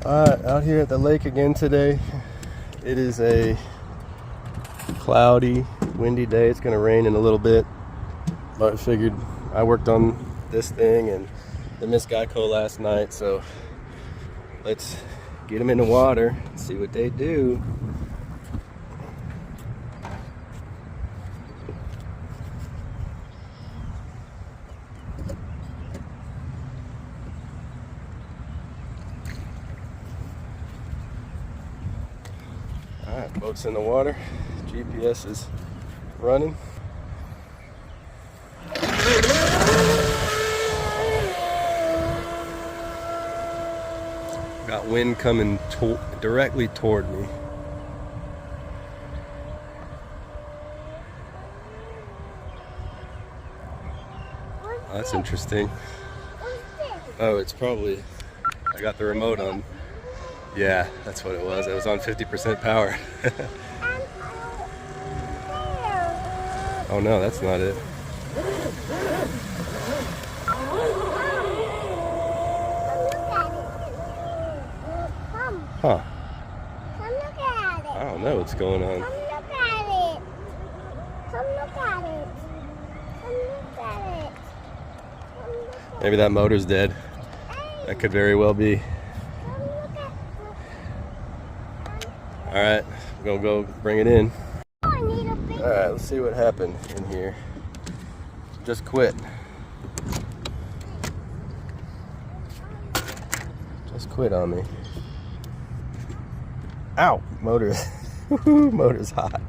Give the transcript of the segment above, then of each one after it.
Alright, out here at the lake again today. It is a cloudy, windy day. It's going to rain in a little bit. But I figured I worked on this thing and the Miss Geico last night, so let's get them in the water and see what they do. Alright, boat's in the water. GPS is running. Got wind coming directly toward me. Oh, that's interesting. Oh, it's probably, I got the remote on. Yeah, that's what it was. It was on 50% power. Oh no, that's not it. Huh. Come look at it. I don't know what's going on. Come look at it. Come look at it. Come look at it. Come look at Maybe that motor's dead. That could very well be. Come look at it. Alright, we're gonna go bring it in. Oh, I need a big. Alright, let's see what happened in here. Just quit. Just quit on me. Ow! Motor's hot.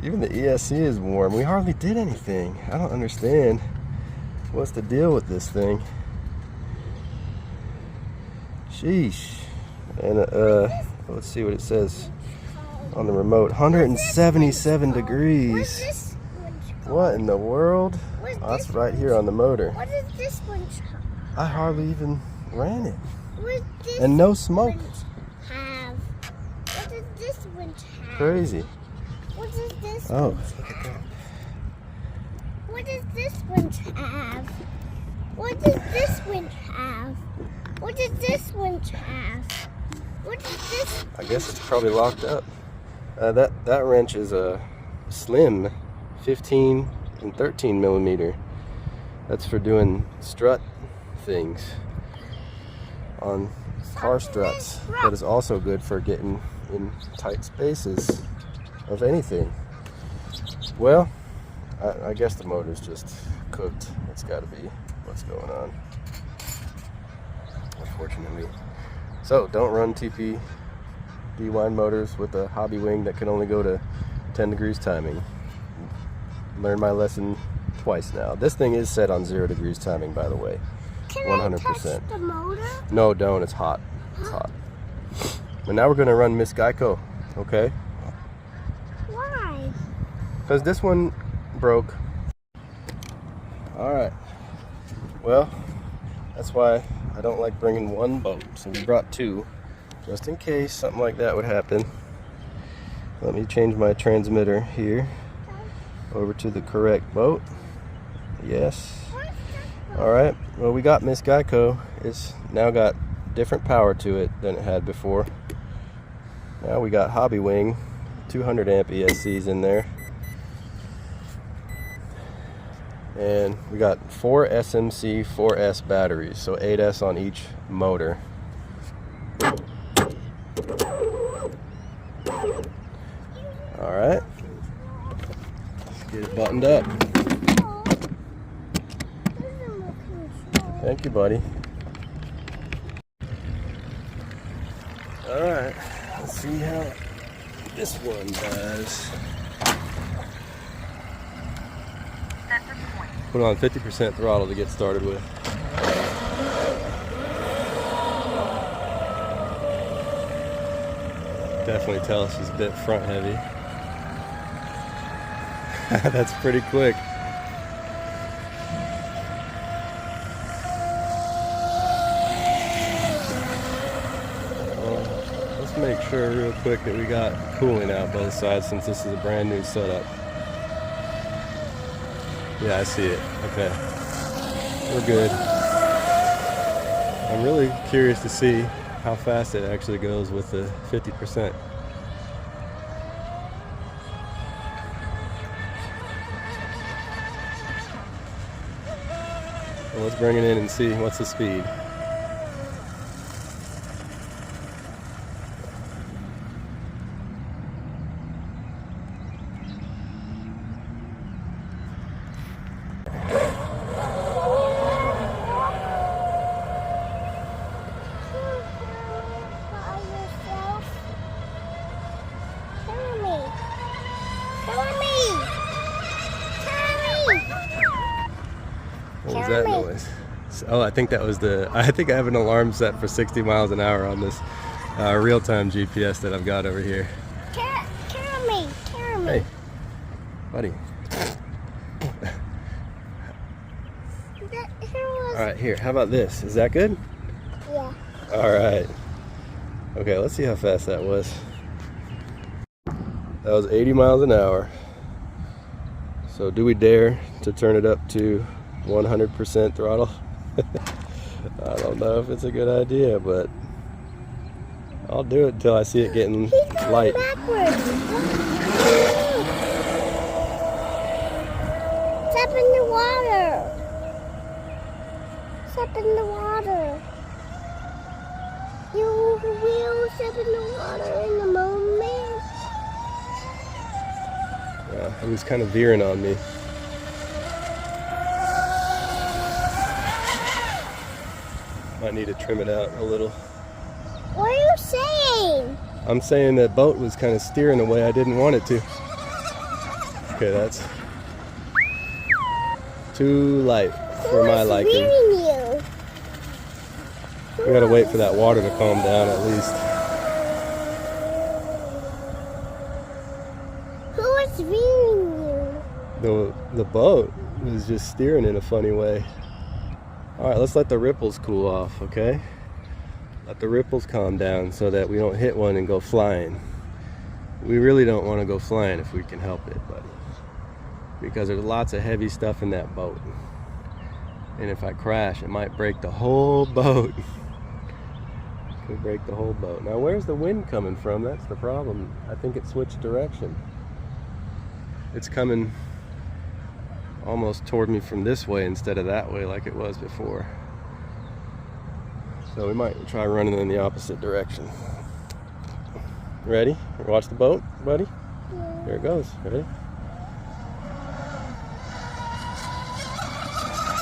Even the ESC is warm. We hardly did anything. I don't understand what's the deal with this thing. Sheesh. And let's see what it says on the remote. 177 degrees. What in the world? Oh, that's right here on the motor. What is this one? I hardly even ran it. What does And no smoke. have? What does this one have? Crazy. What does this Oh, one look at that. What does this one have? What does this one have? What does this one have? What is this? I guess it's probably locked up. That wrench is a slim 15 and 13 millimeter. That's for doing strut things on car struts, but is also good for getting in tight spaces of anything. Well, I guess the motor's just cooked. It's got to be what's going on, unfortunately. So don't run TP D-Wine motors with a hobby wing that can only go to 10 degrees timing. Learned my lesson twice now. This thing is set on 0 degrees timing, by the way. Can 100%. I touch the motor? No, don't. It's hot. It's hot. But now we're going to run Miss Geico, okay? Why? Because this one broke. Alright. Well, that's why I don't like bringing one boat. So we brought two, just in case something like that would happen. Let me change my transmitter here over to the correct boat. Yes. Alright, well, we got Miss Geico. It's now got different power to it than it had before. Now we got Hobby Wing, 200 amp ESCs in there. And we got 4 SMC 4S batteries, so 8S on each motor. Alright, let's get it buttoned up. Thank you, buddy. Alright, let's see how this one does. Put on 50% throttle to get started with. Definitely tell us she's a bit front heavy. That's pretty quick. Let's make sure real quick that we got cooling out both sides since this is a brand new setup. Yeah, I see it. Okay. We're good. I'm really curious to see how fast it actually goes with the 50%. Well, let's bring it in and see what's the speed. What was that noise? Oh, I think that was I think I have an alarm set for 60 miles an hour on this real-time GPS that I've got over here. Carry me. Hey, buddy. All right, here, how about this? Is that good? Yeah. All right. Okay, let's see how fast that was. That was 80 miles an hour. So do we dare to turn it up to 100% throttle? I don't know if it's a good idea, but I'll do it until I see it getting light. Backwards. Step in the water. Step in the water. You will step in the water in the moment. Yeah, he was kind of veering on me. Might need to trim it out a little. What are you saying? I'm saying that boat was kind of steering the way I didn't want it to. Okay, that's too light for my liking. You? We gotta wait for that water to calm down at least. Who was reading you? The boat was just steering in a funny way. All right, let's let the ripples cool off, okay? Let the ripples calm down so that we don't hit one and go flying. We really don't want to go flying if we can help it, buddy. Because there's lots of heavy stuff in that boat. And if I crash, it might break the whole boat. It could break the whole boat. Now, where's the wind coming from? That's the problem. I think it switched direction. It's coming almost toward me from this way instead of that way like it was before. So we might try running in the opposite direction. Ready? Watch the boat, buddy? Yeah. Here it goes. Ready?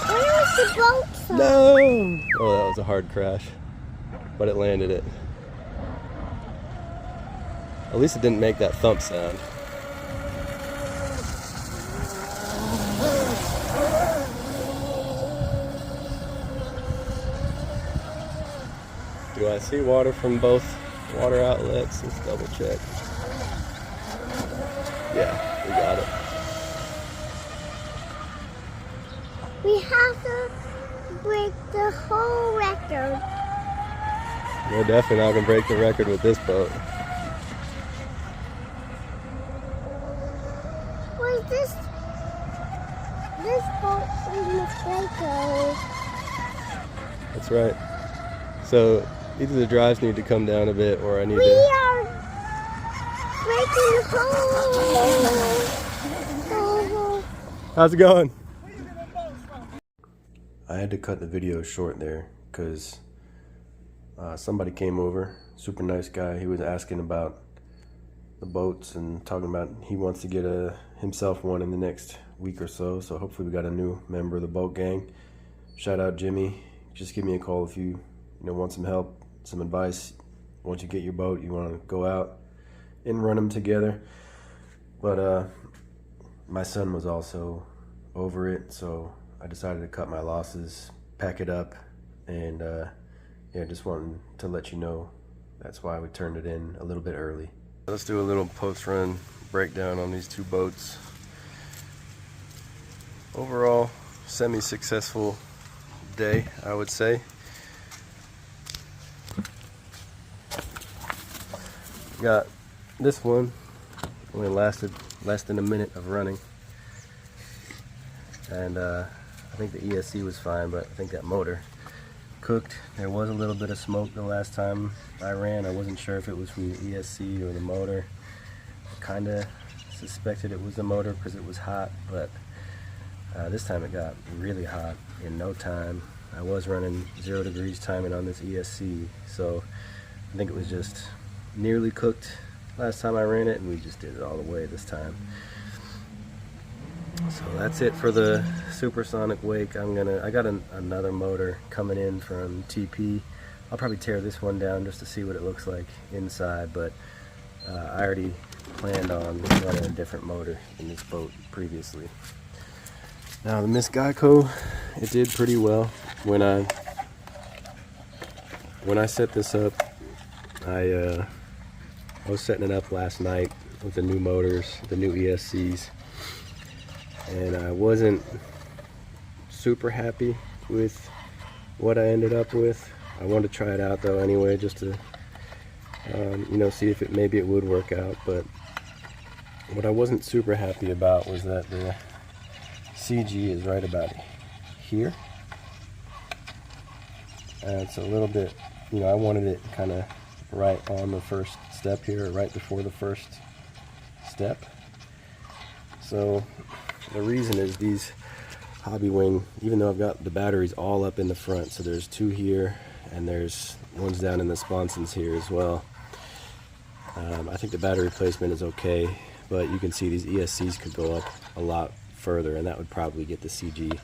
Where was the boat from? No! Oh, that was a hard crash. But it landed it. At least it didn't make that thump sound. Do I see water from both water outlets? Let's double check. Yeah, we got it. We have to break the whole record. We're definitely not gonna break the record with this boat. Was this boat from Miss Geico? That's right. So either the drives need to come down a bit or I need We to... are breaking the whole. How's it going? I had to cut the video short there because somebody came over, super nice guy. He was asking about the boats and talking about he wants to get himself one in the next week or so. So hopefully we got a new member of the boat gang. Shout out Jimmy. Just give me a call if you want some help, some advice. Once you get your boat, you want to go out and run them together. But my son was also over it, so I decided to cut my losses, pack it up, and yeah, just wanted to let you know that's why we turned it in a little bit early. Let's do a little post-run breakdown on these two boats. Overall, semi-successful day, I would say. Got this one, only lasted less than a minute of running, and I think the ESC was fine, but I think that motor cooked. There was a little bit of smoke the last time I ran. I wasn't sure if it was from the ESC or the motor. I kind of suspected it was the motor because it was hot, but this time it got really hot in no time. I was running 0 degrees timing on this ESC, so I think it was just nearly cooked last time I ran it, and we just did it all the way this time. So that's it for the Supersonic Wake. I got another motor coming in from TP. I'll probably tear this one down just to see what it looks like inside, but I already planned on running a different motor in this boat previously. Now the Miss Geico, it did pretty well. When I set this up, I was setting it up last night with the new motors, the new ESCs, and I wasn't super happy with what I ended up with. I wanted to try it out though anyway, just to see if maybe it would work out. But what I wasn't super happy about was that the CG is right about here. It's a little bit, I wanted it kind of right on the first step here, or right before the first step. So the reason is these Hobby Wing, even though I've got the batteries all up in the front, so there's 2 here and there's ones down in the sponsons here as well. I think the battery placement is okay, but you can see these ESCs could go up a lot further, and that would probably get the CG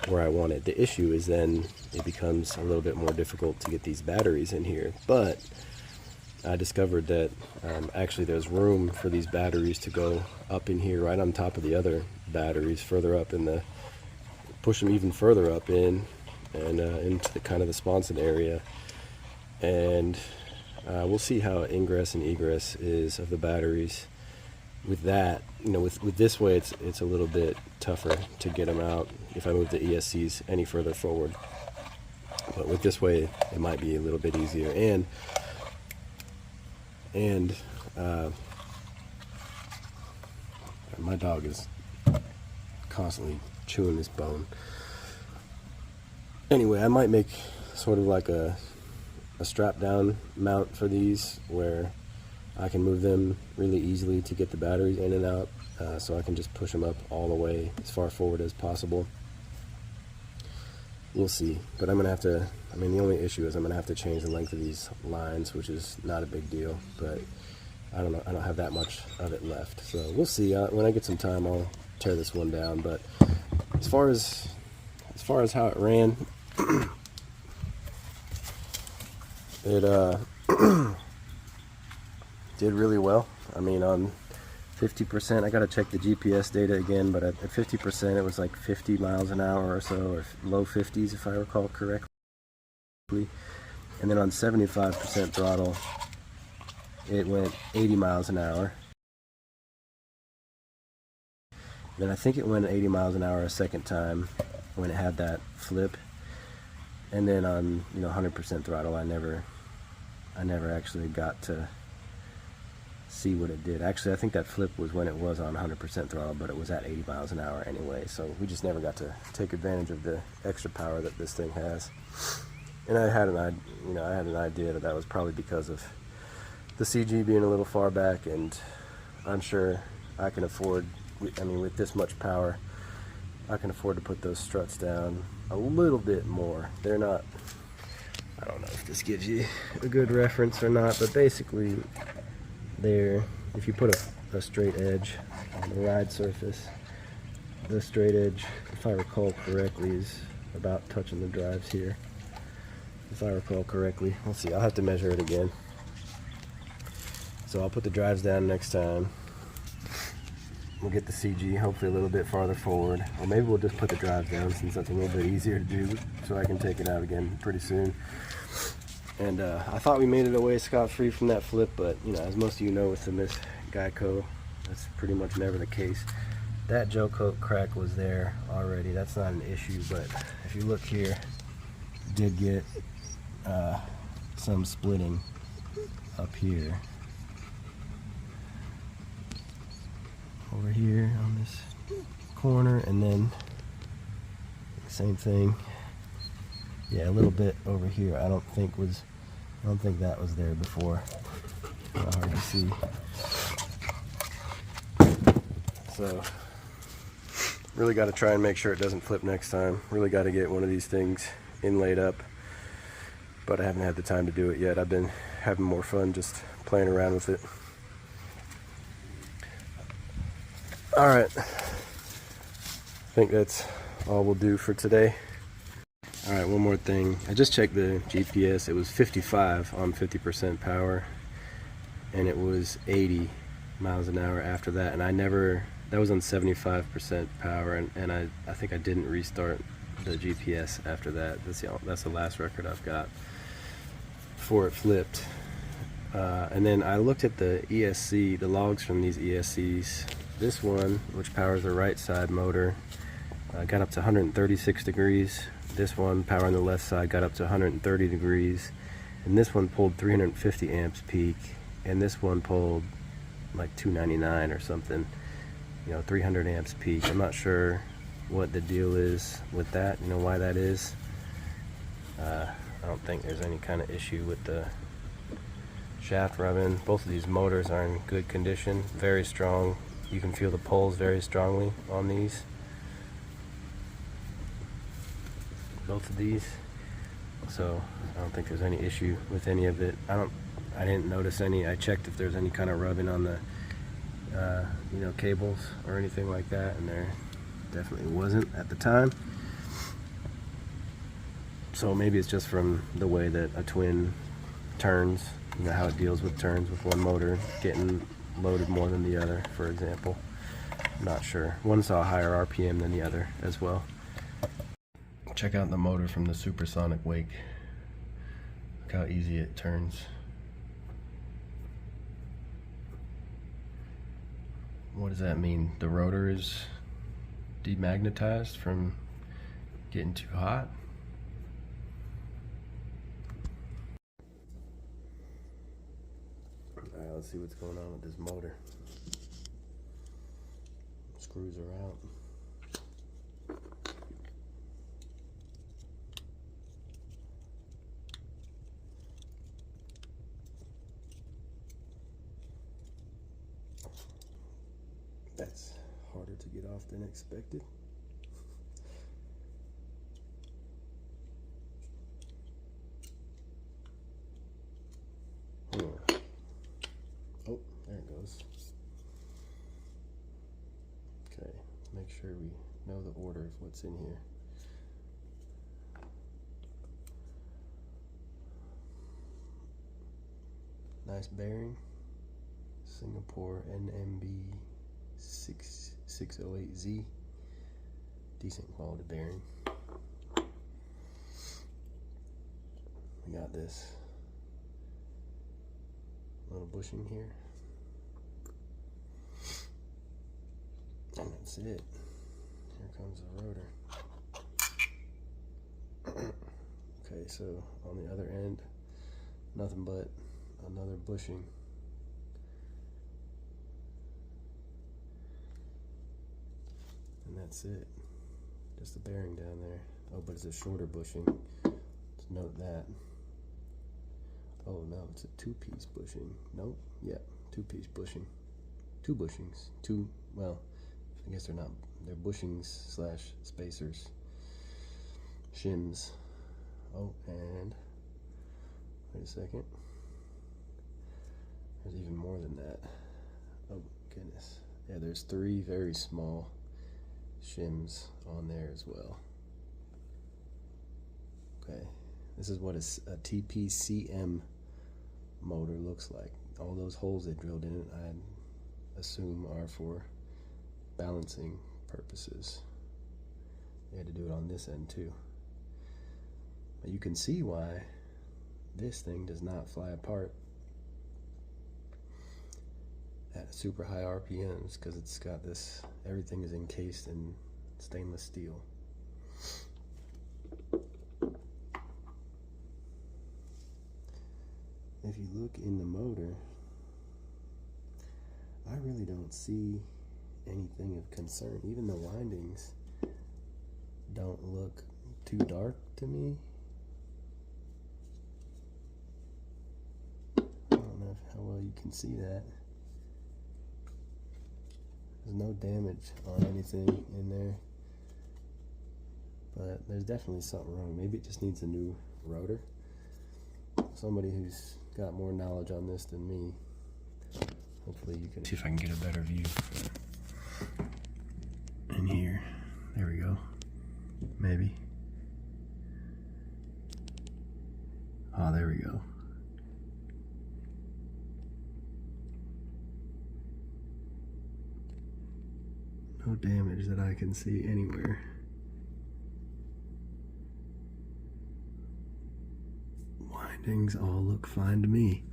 where I want it. The issue is then it becomes a little bit more difficult to get these batteries in here, but I discovered that actually there's room for these batteries to go up in here right on top of the other batteries further up in the, push them even further up in and into the kind of the sponson area. And we'll see how ingress and egress is of the batteries with that. With this way it's a little bit tougher to get them out if I move the ESCs any further forward, but with this way it might be a little bit easier. And my dog is constantly chewing this bone. Anyway, I might make sort of like a strap down mount for these where I can move them really easily to get the batteries in and out, so I can just push them up all the way as far forward as possible. We'll see, but I'm gonna have to, the only issue is I'm gonna have to change the length of these lines, which is not a big deal, but I don't know, I don't have that much of it left, so we'll see. When I get some time I'll tear this one down. But as far as how it ran, it did really well. On 50%, I gotta check the GPS data again, but at 50% it was like 50 miles an hour or so, or low 50s if I recall correctly. And then on 75% throttle it went 80 miles an hour. Then I think it went 80 miles an hour a second time when it had that flip. And then on 100% throttle I never actually got to see what it did. Actually, I think that flip was when it was on 100% throttle, but it was at 80 miles an hour anyway, so we just never got to take advantage of the extra power that this thing has. And I had an idea that was probably because of the CG being a little far back, and I'm sure I can afford, with this much power, I can afford to put those struts down a little bit more. They're not, I don't know if this gives you a good reference or not, but basically there, if you put a straight edge on the ride surface, the straight edge, if I recall correctly, is about touching the drives here. If I recall correctly. We'll see, I'll have to measure it again. So I'll put the drives down next time. We'll get the CG hopefully a little bit farther forward. Or maybe we'll just put the drives down since that's a little bit easier to do, so I can take it out again pretty soon. And I thought we made it away scot-free from that flip, but as most of you know with the Miss Geico, that's pretty much never the case. That gel coat crack was there already. That's not an issue, but if you look here, did get some splitting up here. Over here on this corner, and then same thing Yeah, a little bit over here. I don't think that was there before. Hard to see. So really got to try and make sure it doesn't flip next time. Really got to get one of these things inlaid up, but I haven't had the time to do it yet. I've been having more fun just playing around with it. All right, I think that's all we'll do for today. All right, one more thing. I just checked the GPS. It was 55 on 50% power, and it was 80 miles an hour after that, and that was on 75% power, and I think I didn't restart the GPS after that. That's the last record I've got before it flipped. And then I looked at the ESC, the logs from these ESCs. This one, which powers the right side motor, got up to 136 degrees. This one, powering the left side, got up to 130 degrees. And this one pulled 350 amps peak. And this one pulled like 299 or something. 300 amps peak. I'm not sure what the deal is with that, why that is. I don't think there's any kind of issue with the shaft rubbing. Both of these motors are in good condition, very strong. You can feel the pulls very strongly on these. Both of these. So I don't think there's any issue with any of it. I didn't notice any. I checked if there's any kind of rubbing on the cables or anything like that, and there definitely wasn't at the time. So maybe it's just from the way that a twin turns, how it deals with turns with one motor getting loaded more than the other, for example. I'm not sure. One saw a higher RPM than the other as well. Check out the motor from the Super Sonicwake. Look how easy it turns. What does that mean? The rotor is demagnetized from getting too hot? Alright, let's see what's going on with this motor. Screws are out. That's harder to get off than expected. Oh, there it goes. Okay, make sure we know the order of what's in here. Nice bearing. Singapore NMB 6608Z. Decent quality bearing. We got this little bushing here. And that's it. Here comes the rotor. Okay, so on the other end, nothing but another bushing. And that's it. Just the bearing down there. Oh, but it's a shorter bushing. Let's note that. Oh no, it's a two-piece bushing. Nope. Yeah, two-piece bushing. Two bushings. Well, I guess they're not. They're bushings slash spacers. Shims. Oh, and wait a second. There's even more than that. Oh goodness. Yeah, there's 3 very small shims on there as well. Okay, this is what a TPCM motor looks like. All those holes they drilled in it, I assume, are for balancing purposes. They had to do it on this end too. But you can see why this thing does not fly apart at super high RPMs, because it's got this, everything is encased in stainless steel. If you look in the motor, I really don't see anything of concern. Even the windings don't look too dark to me. can see that. There's no damage on anything in there, but there's definitely something wrong. Maybe it just needs a new rotor. Somebody who's got more knowledge on this than me. Hopefully you can see if I can get a better view in here. There we go. Maybe. Oh, there we go. No damage that I can see anywhere. Windings all look fine to me.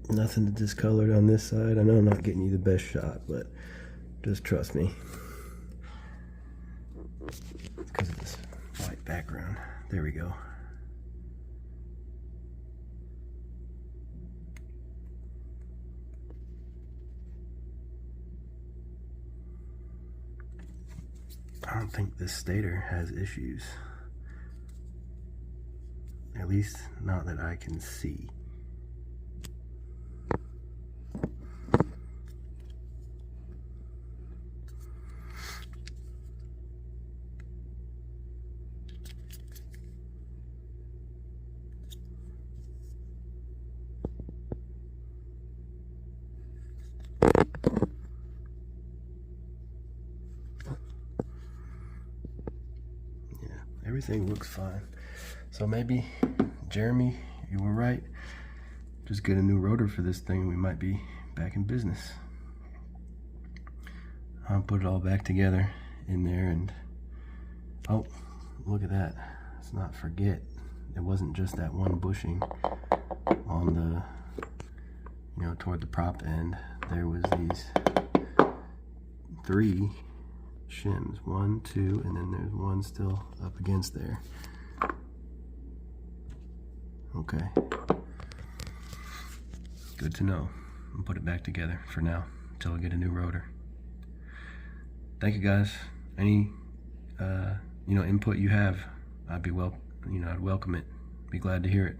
Nothing discolored on this side. I know I'm not getting you the best shot, but just trust me. It's because of this white background. There we go. I don't think this stator has issues. At least not that I can see. Everything looks fine. So maybe, Jeremy, you were right. Just get a new rotor for this thing. We might be back in business. I'll put it all back together in there and, oh, look at that. Let's not forget, it wasn't just that one bushing on the, you know, toward the prop end. There was these 3 shims, 1, 2, and then there's one still up against there. Okay, good to know. I'll put it back together for now until I get a new rotor. Thank you guys. Any input you have, I'd welcome it. Be glad to hear it.